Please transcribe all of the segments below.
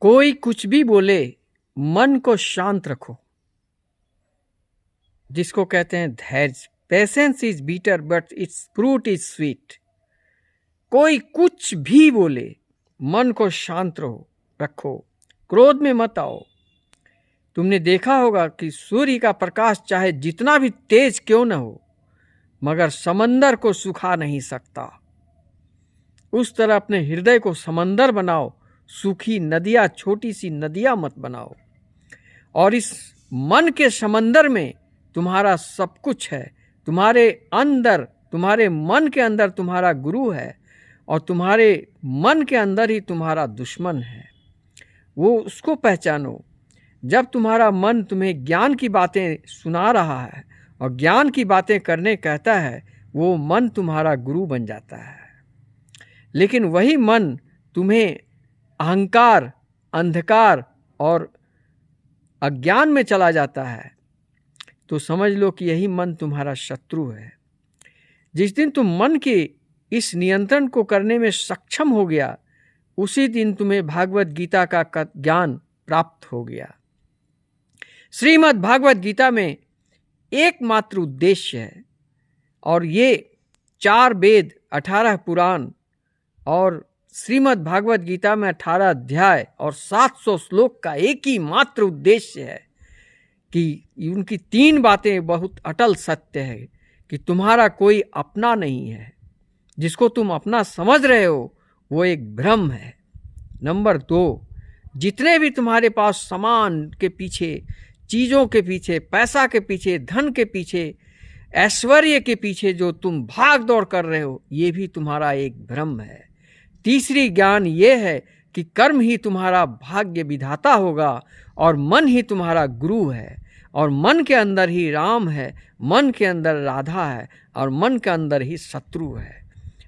कोई कुछ भी बोले, मन को शांत रखो, जिसको कहते हैं धैर्य। Patience is better but it's fruit is sweet. कोई कुछ भी बोले, मन को शांत रखो, क्रोध में मत आओ। तुमने देखा होगा कि सूर्य का प्रकाश चाहे जितना भी तेज क्यों न हो, मगर समंदर को सुखा नहीं सकता। उस तरह अपने हृदय को समंदर बनाओ, सूखी नदियां, छोटी सी नदियां मत बनाओ। और इस मन के समंदर में तुम्हारा सब कुछ है। तुम्हारे अंदर, तुम्हारे मन के अंदर तुम्हारा गुरु है, और तुम्हारे मन के अंदर ही तुम्हारा दुश्मन है। वो उसको पहचानो। जब तुम्हारा मन तुम्हें ज्ञान की बातें सुना रहा है और ज्ञान की बातें करने कहता है, वो मन तुम्हारा गुरु बन जाता है। लेकिन वही मन तुम्हें अहंकार, अंधकार और अज्ञान में चला जाता है, तो समझ लो कि यही मन तुम्हारा शत्रु है। जिस दिन तुम मन के इस नियंत्रण को करने में सक्षम हो गया, उसी दिन तुम्हें भागवत गीता का ज्ञान प्राप्त हो गया। श्रीमद् भागवत गीता में एकमात्र उद्देश्य है, और ये 4 वेद, 18 पुराण और श्रीमद् भागवत गीता में 18 अध्याय और 700 श्लोक का एक ही मात्र उद्देश्य है कि उनकी 3 बातें बहुत अटल सत्य है कि तुम्हारा कोई अपना नहीं है। जिसको तुम अपना समझ रहे हो वो एक भ्रम है। नंबर 2, जितने भी तुम्हारे पास सामान के पीछे, चीज़ों के पीछे, पैसा के पीछे, धन के पीछे, ऐश्वर्य के पीछे जो तुम भाग दौड़ कर रहे हो, ये भी तुम्हारा एक भ्रम है। तीसरी ज्ञान ये है कि कर्म ही तुम्हारा भाग्य विधाता होगा, और मन ही तुम्हारा गुरु है, और मन के अंदर ही राम है, मन के अंदर राधा है, और मन के अंदर ही शत्रु है।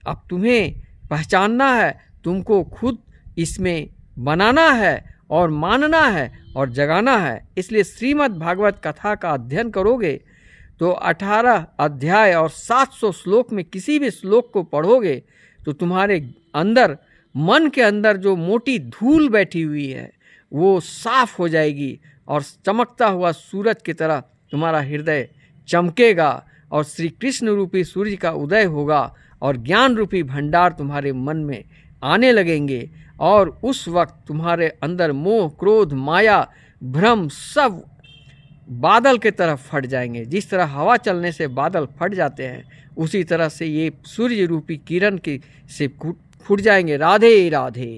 अब तुम्हें पहचानना है, तुमको खुद इसमें बनाना है और मानना है और जगाना है। इसलिए श्रीमद् भागवत कथा का अध्ययन करोगे तो 18 अध्याय और 700 श्लोक में किसी भी श्लोक को पढ़ोगे तो तुम्हारे अंदर, मन के अंदर जो मोटी धूल बैठी हुई है वो साफ हो जाएगी, और चमकता हुआ सूरज की तरह तुम्हारा हृदय चमकेगा, और श्री कृष्ण रूपी सूर्य का उदय होगा, और ज्ञान रूपी भंडार तुम्हारे मन में आने लगेंगे। और उस वक्त तुम्हारे अंदर मोह, क्रोध, माया, भ्रम सब बादल के तरफ फट जाएंगे। जिस तरह हवा चलने से बादल फट जाते हैं, उसी तरह से ये सूर्य रूपी किरण के से फूट जाएंगे। राधे राधे।